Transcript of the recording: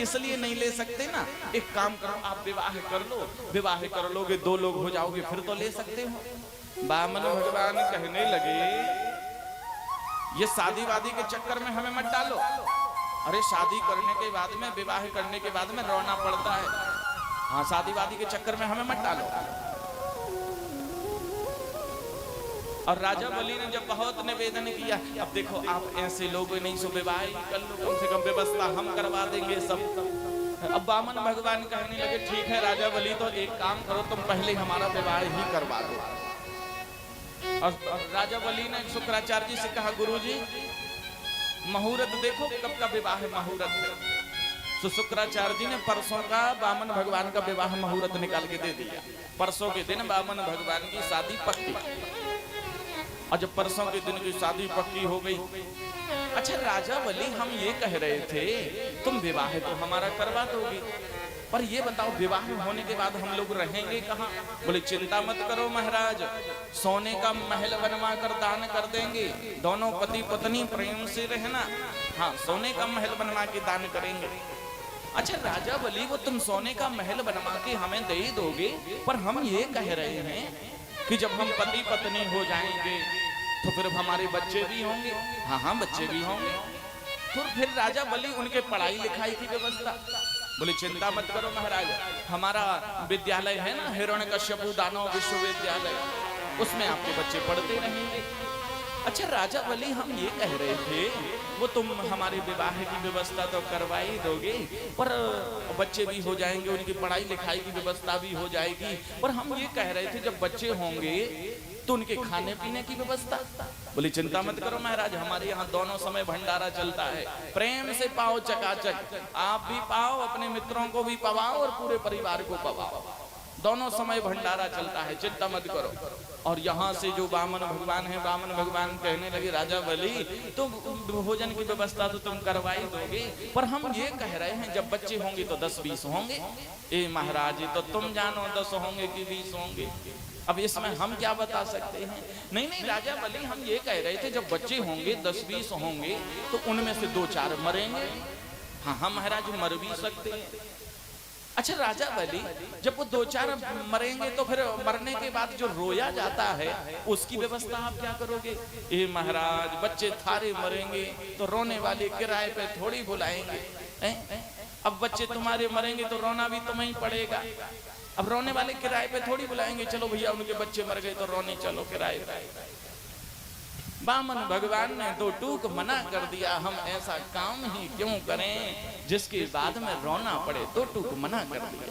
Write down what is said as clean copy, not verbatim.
इसलिए नहीं ले सकते ना। एक काम करो, आप विवाह कर लो, विवाह कर लोगे 2 लोग हो जाओगे फिर तो ले सकते हो। बामन भगवान कहने लगे ये शादी वादी के चक्कर में हमें मत डालो। अरे शादी करने के बाद में, विवाह करने के बाद में रोना पड़ता है। हाँ, शादी वादी के चक्कर में हमें मत डालो। और राजा बलि ने जब बहुत निवेदन किया, अब देखो आप ऐसे लोग नहीं सो विवाह कर लो, कम से कम व्यवस्था हम करवा देंगे सब। अब बामन भगवान कहने लगे ठीक है राजा बलि, तो एक काम करो, तुम पहले हमारा विवाह ही करवा दो। और राजा बलि ने शुक्राचार्य जी से कहा गुरुजी मुहूर्त देखो कब का विवाह मुहूर्त है। तो शुक्राचार्य जी ने परसों का बामन भगवान का विवाह मुहूर्त निकाल के दे दिया। परसों के दिन बामन भगवान की शादी पक्की। और जब परसों के दिन की शादी पक्की हो गई, अच्छा राजा बलि हम ये कह रहे थे तुम विवाह तो हमारा करवा दोगे, पर ये बताओ विवाह होने के बाद हम लोग रहेंगे कहाँ? बोले चिंता मत करो महाराज, सोने का महल बनवा कर दान कर देंगे, दोनों पति पत्नी प्रेम से रहना। हाँ, सोने का महल बनवा के दान करेंगे। अच्छा राजा बलि वो तुम सोने का महल बनवा के हमें दे दोगे, पर हम ये कह रहे हैं कि जब हम पति पत्नी हो जाएंगे तो फिर हमारे बच्चे भी होंगे। हाँ हाँ, बच्चे भी होंगे। तो फिर राजा बलि उनके पढ़ाई लिखाई की व्यवस्था। बोले चिंता मत करो महाराज, हमारा विद्यालय है ना हिरण्यकश्यप दानव विश्वविद्यालय, उसमें आपके बच्चे पढ़ते रहेंगे। अच्छा राजा बलि हम ये कह रहे थे वो तुम हमारे विवाह की व्यवस्था तो करवा ही दोगे, पर बच्चे भी हो जाएंगे, उनकी पढ़ाई लिखाई की व्यवस्था भी हो जाएगी, पर हम ये कह रहे थे जब बच्चे होंगे तो उनके खाने पीने की व्यवस्था। बोली चिंता मत करो महाराज, हमारे यहाँ दोनों समय भंडारा चलता है, प्रेम से पाओ चकाचक, आप भी पाओ, अपने मित्रों को भी पवाओ और पूरे परिवार को पवाओ, दोनों समय भंडारा चलता है, चिंता मत करो। और यहाँ से जो बामन भगवान है, बामन भगवान कहने लगे राजा बलि तो भोजन की व्यवस्था तो तुम करवा ही दोगे, पर हम ये कह रहे हैं जब बच्चे होंगे तो 10-20 होंगे। ए महाराज तो तुम जानो 10 होंगे कि 20 होंगे, अब इसमें हम क्या बता सकते हैं। नहीं नहीं राजा बलि हम ये कह रहे थे जब बच्चे होंगे 10-20 होंगे तो उनमें से 2-4 मरेंगे। हाँ हाँ महाराज मर भी सकते हैं। अच्छा राजा बलि जब वो 2-4 मरेंगे तो फिर मरने के बाद जो रोया जाता है उसकी व्यवस्था आप क्या करोगे? ए महाराज बच्चे थारे मरेंगे तो रोने वाले किराए पे थोड़ी बुलाएंगे। अब बच्चे तुम्हारे मरेंगे तो रोना भी तुम्हें ही पड़ेगा। अब रोने वाले किराए पे थोड़ी बुलाएंगे, चलो भैया उनके बच्चे मर गए तो रोने चलो किराए पे। बामन भगवान ने 2 टूक मना कर दिया, हम ऐसा काम ही क्यों करें जिसके बाद में रोना पड़े, 2 टूक मना कर दिया।